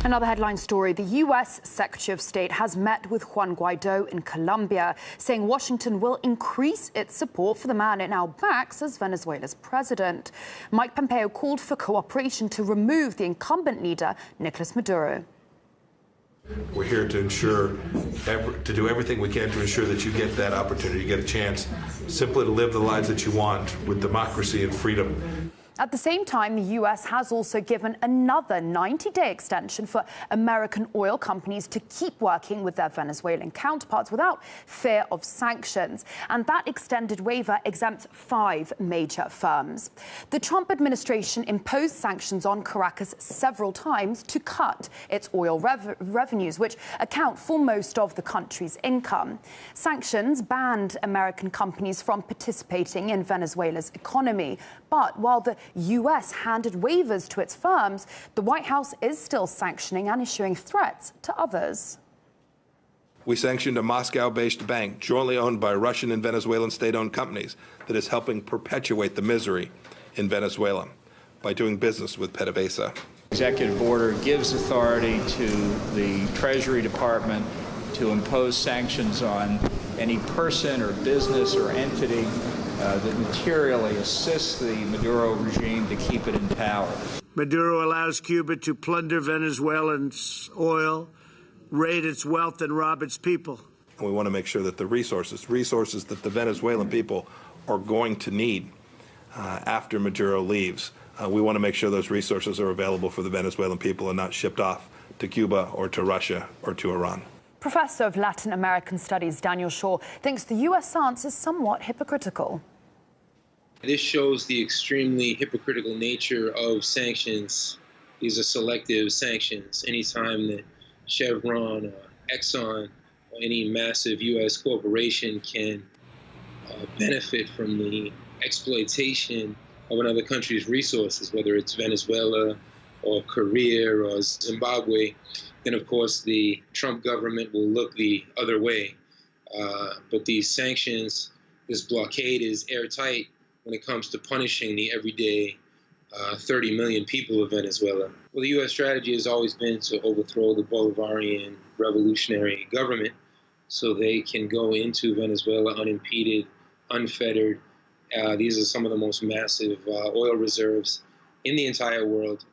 Another headline story, the U.S. Secretary of State has met with Juan Guaido in Colombia, saying Washington will increase its support for the man it now backs as Venezuela's president. Mike Pompeo called for cooperation to remove the incumbent leader, Nicolas Maduro. We're here to do everything we can to ensure that you get that opportunity, you get a chance simply to live the lives that you want with democracy and freedom. At the same time, the U.S. has also given another 90-day extension for American oil companies to keep working with their Venezuelan counterparts without fear of sanctions. And that extended waiver exempts 5 major firms. The Trump administration imposed sanctions on Caracas several times to cut its oil revenues, which account for most of the country's income. Sanctions banned American companies from participating in Venezuela's economy. But while the U.S. handed waivers to its firms, the White House is still sanctioning and issuing threats to others. We sanctioned a Moscow-based bank jointly owned by Russian and Venezuelan state-owned companies that is helping perpetuate the misery in Venezuela by doing business with PDVSA. Executive order gives authority to the Treasury Department to impose sanctions on any person or business or entity that materially assists the Maduro regime to keep it in power. Maduro allows Cuba to plunder Venezuelans' oil, raid its wealth, and rob its people. And we want to make sure that the resources that the Venezuelan people are going to need after Maduro leaves, we want to make sure those resources are available for the Venezuelan people and not shipped off to Cuba or to Russia or to Iran. Professor of Latin American Studies Daniel Shaw thinks the U.S. stance is somewhat hypocritical. This shows the extremely hypocritical nature of sanctions. These are selective sanctions. Anytime that Chevron, Exxon, or any massive U.S. corporation can benefit from the exploitation of another country's resources, whether it's Venezuela or Korea or Zimbabwe, then of course the Trump government will look the other way. But these sanctions, this blockade is airtight when it comes to punishing the everyday 30 million people of Venezuela. Well, the U.S. strategy has always been to overthrow the Bolivarian revolutionary government so they can go into Venezuela unimpeded, unfettered. These are some of the most massive oil reserves in the entire world.